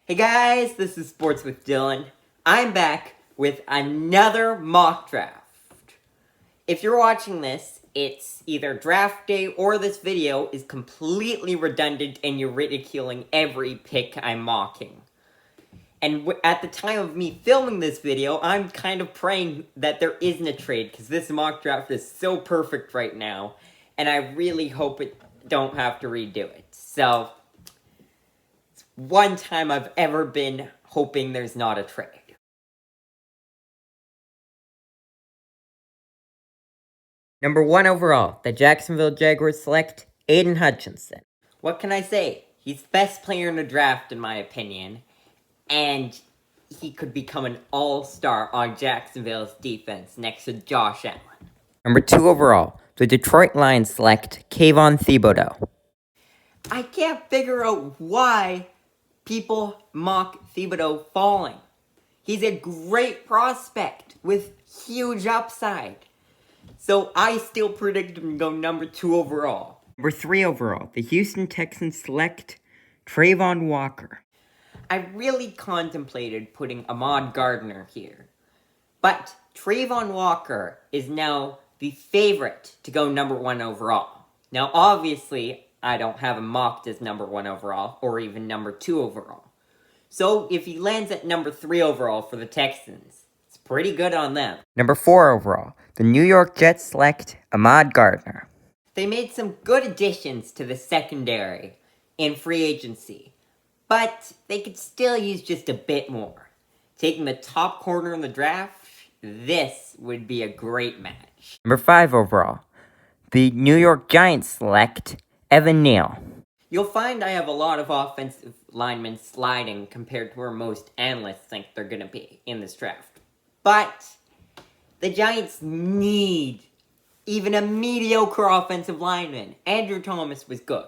Hey guys, this is Sports with Dylan. I'm back with another mock draft. If you're watching this, it's either draft day or this video is completely redundant and you're ridiculing every pick I'm mocking. And at the time of me filming this video, I'm kind of praying that there isn't a trade because this mock draft is so perfect right now. And I really hope it don't have to redo it. So, it's one time I've ever been hoping there's not a trade. Number 1 overall, the Jacksonville Jaguars select Aiden Hutchinson. What can I say? He's the best player in the draft in my opinion. And he could become an all-star on Jacksonville's defense next to Josh Allen. Number 2 overall, the Detroit Lions select Kayvon Thibodeau. I can't figure out why people mock Thibodeau falling. He's a great prospect with huge upside. So I still predict him to go number 2 overall. Number 3 overall, the Houston Texans select Trayvon Walker. I really contemplated putting Ahmad Gardner here. But Trayvon Walker is now the favorite to go number 1 overall. Now, obviously, I don't have him mocked as number 1 overall, or even number 2 overall. So, if he lands at number 3 overall for the Texans, it's pretty good on them. Number 4 overall, the New York Jets select Ahmad Gardner. They made some good additions to the secondary in free agency, but they could still use just a bit more. Taking the top corner in the draft, this would be a great match. Number 5 overall, the New York Giants select Evan Neal. You'll find I have a lot of offensive linemen sliding compared to where most analysts think they're going to be in this draft. But the Giants need even a mediocre offensive lineman. Andrew Thomas was good.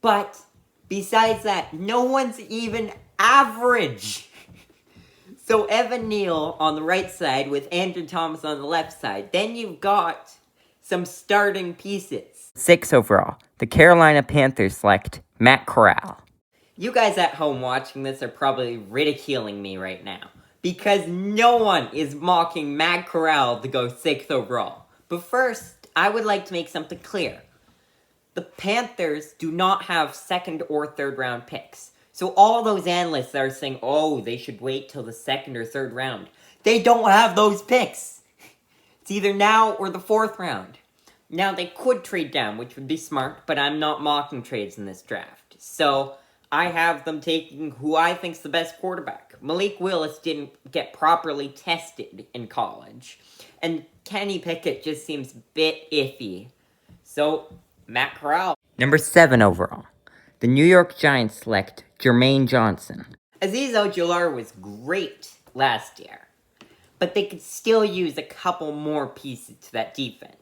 But besides that, no one's even average. So Evan Neal on the right side with Andrew Thomas on the left side. Then you've got some starting pieces. 6 overall, the Carolina Panthers select Matt Corral. You guys at home watching this are probably ridiculing me right now, because no one is mocking Matt Corral to go 6th overall. But first, I would like to make something clear. The Panthers do not have 2nd or 3rd round picks. So all those analysts that are saying, oh, they should wait till the 2nd or 3rd round. They don't have those picks. It's either now or the 4th round. Now, they could trade down, which would be smart, but I'm not mocking trades in this draft. So, I have them taking who I think's the best quarterback. Malik Willis didn't get properly tested in college. And Kenny Pickett just seems a bit iffy. So, Matt Corral. Number 7 overall, the New York Giants select Jermaine Johnson. Azeez Ojabo was great last year, but they could still use a couple more pieces to that defense.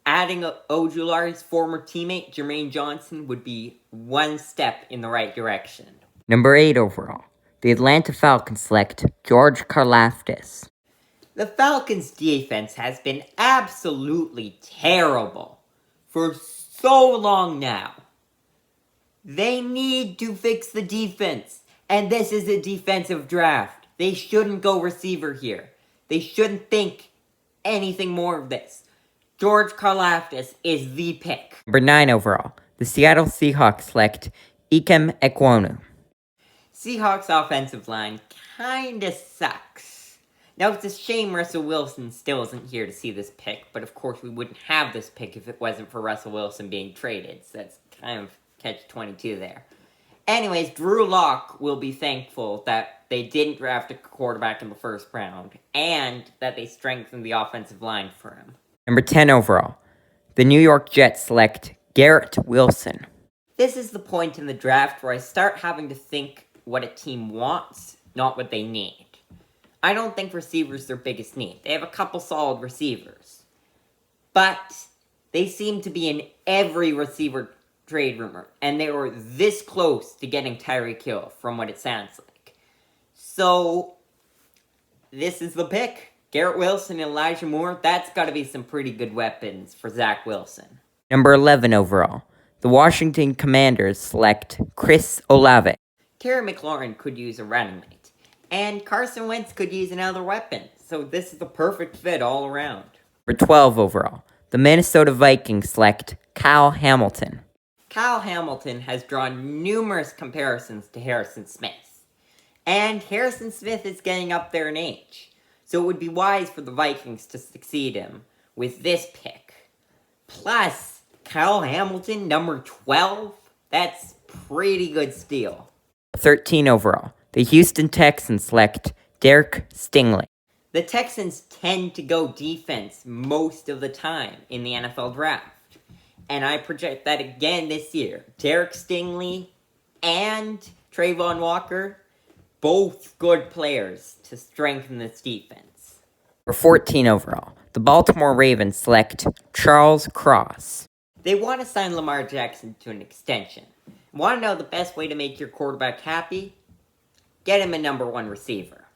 Adding Ojula's former teammate, Jermaine Johnson, would be one step in the right direction. Number 8 overall, the Atlanta Falcons select George Carlaftis. The Falcons' defense has been absolutely terrible for so long now. They need to fix the defense, and this is a defensive draft. They shouldn't go receiver here. They shouldn't think anything more of this. George Carlaftis is the pick. Number 9 overall, the Seattle Seahawks select Ikem Ekwonu. Seahawks offensive line kinda sucks. Now, it's a shame Russell Wilson still isn't here to see this pick, but of course we wouldn't have this pick if it wasn't for Russell Wilson being traded, so that's kind of catch-22 there. Anyways, Drew Lock will be thankful that they didn't draft a quarterback in the 1st round, and that they strengthened the offensive line for him. Number 10 overall, the New York Jets select Garrett Wilson. This is the point in the draft where I start having to think what a team wants, not what they need. I don't think receivers their biggest need. They have a couple solid receivers. But they seem to be in every receiver trade rumor, and they were this close to getting Tyreek Hill, from what it sounds like. So, this is the pick. Garrett Wilson and Elijah Moore, that's got to be some pretty good weapons for Zach Wilson. Number 11 overall, the Washington Commanders select Chris Olave. Terry McLaurin could use a running mate, and Carson Wentz could use another weapon, so this is the perfect fit all around. Number 12 overall, the Minnesota Vikings select Kyle Hamilton. Kyle Hamilton has drawn numerous comparisons to Harrison Smith, and Harrison Smith is getting up there in age, so it would be wise for the Vikings to succeed him with this pick. Plus, Kyle Hamilton, number 12, that's pretty good steal. 13 overall, the Houston Texans select Derek Stingling. The Texans tend to go defense most of the time in the NFL draft. And I project that again this year. Derek Stingley and Trayvon Walker, both good players to strengthen this defense. For 14 overall, the Baltimore Ravens select Charles Cross. They want to sign Lamar Jackson to an extension. Want to know the best way to make your quarterback happy? Get him a number 1 receiver.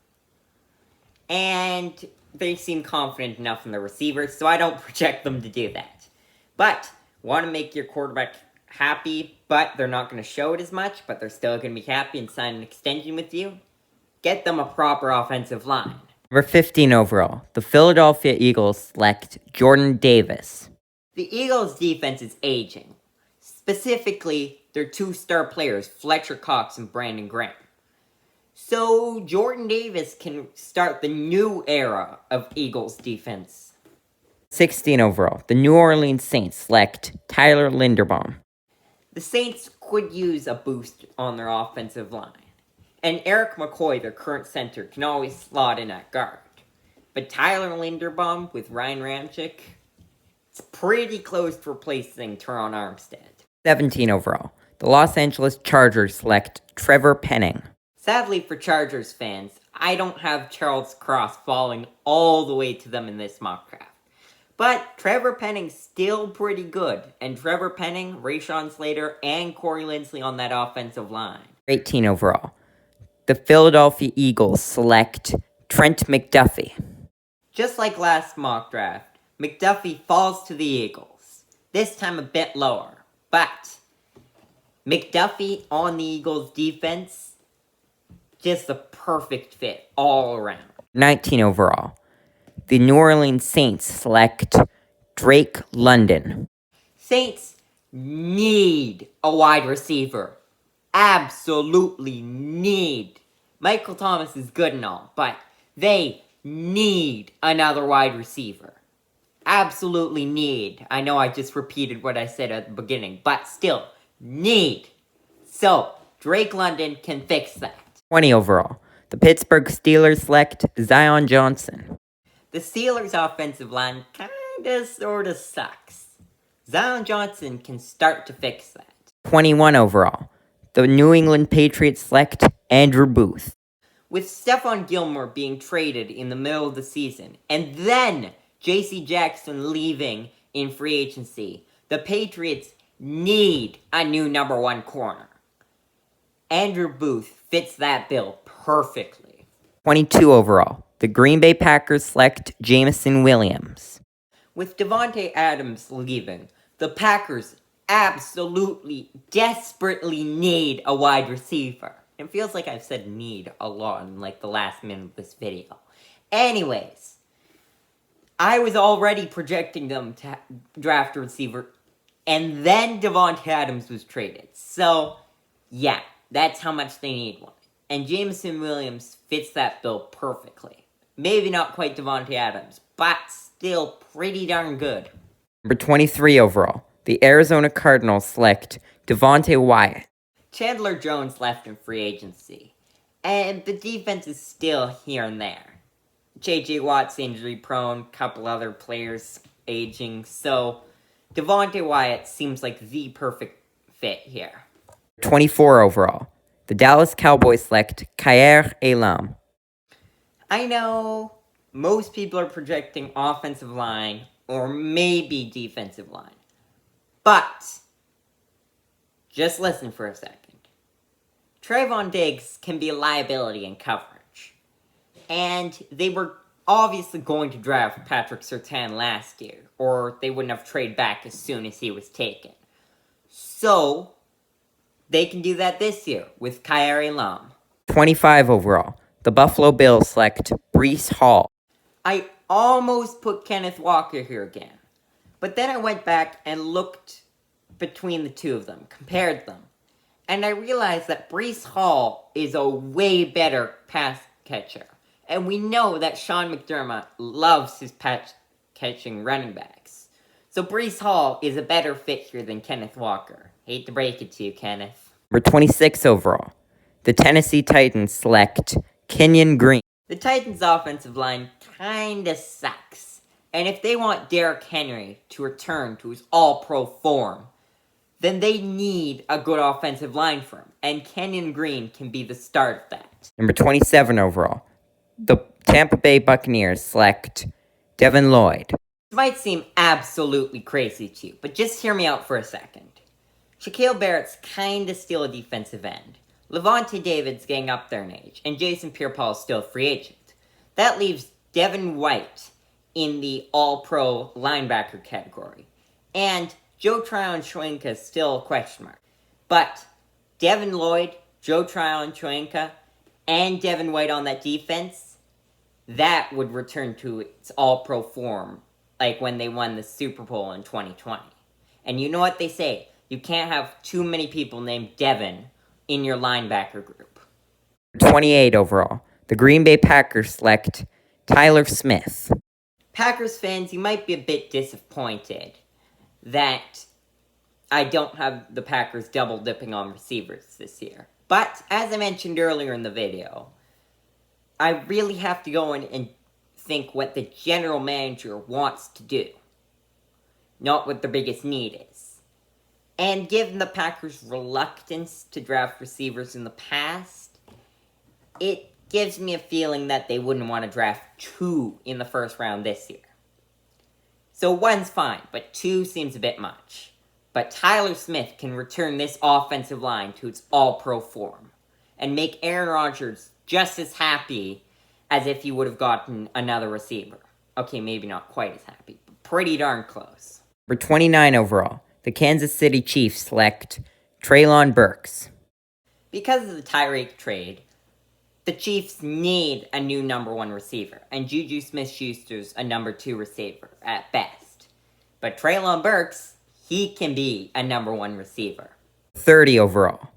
And they seem confident enough in the receivers, so I don't project them to do that. But want to make your quarterback happy, but they're not going to show it as much, but they're still going to be happy and sign an extension with you? Get them a proper offensive line. Number 15 overall, the Philadelphia Eagles select Jordan Davis. The Eagles' defense is aging. Specifically, their 2 star players, Fletcher Cox and Brandon Graham. So Jordan Davis can start the new era of Eagles defense. 16 overall, the New Orleans Saints select Tyler Linderbaum. The Saints could use a boost on their offensive line. And Eric McCoy, their current center, can always slot in at guard. But Tyler Linderbaum with Ryan Ramczyk, it's pretty close to replacing Teron Armstead. 17 overall, the Los Angeles Chargers select Trevor Penning. Sadly for Chargers fans, I don't have Charles Cross falling all the way to them in this mock draft. But Trevor Penning's still pretty good, and Trevor Penning, Rashawn Slater, and Corey Linsley on that offensive line. 18 overall, the Philadelphia Eagles select Trent McDuffie. Just like last mock draft, McDuffie falls to the Eagles, this time a bit lower. But McDuffie on the Eagles defense, just the perfect fit all around. 19 overall, the New Orleans Saints select Drake London. Saints need a wide receiver. Absolutely need. Michael Thomas is good and all, but they need another wide receiver. Absolutely need. I know I just repeated what I said at the beginning, but still, need. So, Drake London can fix that. 20 overall, the Pittsburgh Steelers select Zion Johnson. The Steelers' offensive line kinda sorta sucks. Zion Johnson can start to fix that. 21 overall, the New England Patriots select Andrew Booth. With Stephon Gilmore being traded in the middle of the season, and then J.C. Jackson leaving in free agency, the Patriots need a new number 1 corner. Andrew Booth fits that bill perfectly. 22 overall, the Green Bay Packers select Jameson Williams. With Devonte Adams leaving, the Packers absolutely, desperately need a wide receiver. It feels like I've said need a lot in like the last minute of this video. Anyways, I was already projecting them to draft a receiver, and then Devonte Adams was traded. So, yeah, that's how much they need one. And Jameson Williams fits that bill perfectly. Maybe not quite Devonte Adams, but still pretty darn good. Number 23 overall, the Arizona Cardinals select Devonte Wyatt. Chandler Jones left in free agency, and the defense is still here and there. J.J. Watt's injury prone, couple other players aging, so Devonte Wyatt seems like the perfect fit here. 24 overall, the Dallas Cowboys select Khair Elam. I know most people are projecting offensive line or maybe defensive line, but just listen for a second. Trayvon Diggs can be a liability in coverage, and they were obviously going to draft Patrick Surtain last year, or they wouldn't have traded back as soon as he was taken. So, they can do that this year with Kyrie Lam. 25 overall, the Buffalo Bills select Breece Hall. I almost put Kenneth Walker here again, but then I went back and looked between the two of them, compared them, and I realized that Breece Hall is a way better pass catcher. And we know that Sean McDermott loves his pass-catching running backs. So Breece Hall is a better fit here than Kenneth Walker. Hate to break it to you, Kenneth. Number 26 overall, the Tennessee Titans select Kenyon Green. The Titans' offensive line kinda sucks. And if they want Derrick Henry to return to his all-pro form, then they need a good offensive line for him. And Kenyon Green can be the start of that. Number 27 overall, the Tampa Bay Buccaneers select Devin Lloyd. This might seem absolutely crazy to you, but just hear me out for a second. Shaquille Barrett's kinda still a defensive end. Levante David's getting up there in age, and Jason Pierre-Paul's still a free agent. That leaves Devin White in the all-pro linebacker category. And Joe Tryon-Shoyinka is still a question mark. But Devin Lloyd, Joe Tryon-Shoyinka, and Devin White on that defense, that would return to its all-pro form, like when they won the Super Bowl in 2020. And you know what they say, you can't have too many people named Devin in your linebacker group. 28 overall, the Green Bay Packers select Tyler Smith. Packers fans, you might be a bit disappointed that I don't have the Packers double-dipping on receivers this year. But, as I mentioned earlier in the video, I really have to go in and think what the general manager wants to do, not what the biggest need is. And given the Packers' reluctance to draft receivers in the past, it gives me a feeling that they wouldn't want to draft 2 in the first round this year. So 1's fine, but 2 seems a bit much. But Tyler Smith can return this offensive line to its all-pro form and make Aaron Rodgers just as happy as if he would have gotten another receiver. Okay, maybe not quite as happy, but pretty darn close. Number 29 overall, the Kansas City Chiefs select Treylon Burks. Because of the Tyreek trade, the Chiefs need a new number 1 receiver, and Juju Smith-Schuster's a number 2 receiver at best. But Treylon Burks, he can be a number 1 receiver. 30 overall,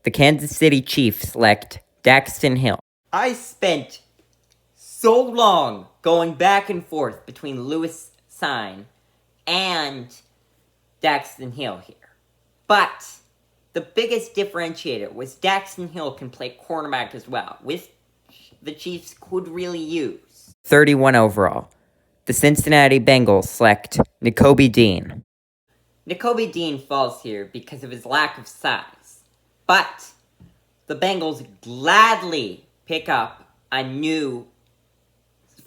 the Kansas City Chiefs select Daxton Hill. I spent so long going back and forth between Lewis Sign and Daxton Hill here. But the biggest differentiator was Daxton Hill can play cornerback as well, which the Chiefs could really use. 31 overall, the Cincinnati Bengals select Nakobe Dean. Nakobe Dean falls here because of his lack of size. But the Bengals gladly pick up a new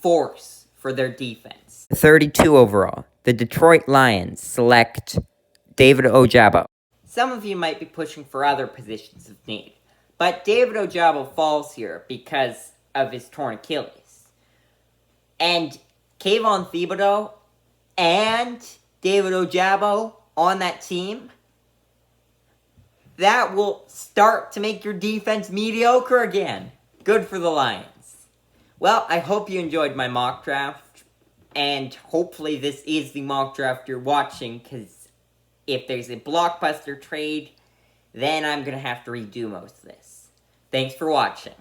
force for their defense. 32 overall, the Detroit Lions select David Ojabo. Some of you might be pushing for other positions of need, but David Ojabo falls here because of his torn Achilles. And Kayvon Thibodeau and David Ojabo on that team, that will start to make your defense mediocre again. Good for the Lions. Well, I hope you enjoyed my mock draft, and hopefully this is the mock draft you're watching, because if there's a blockbuster trade, then I'm going to have to redo most of this. Thanks for watching.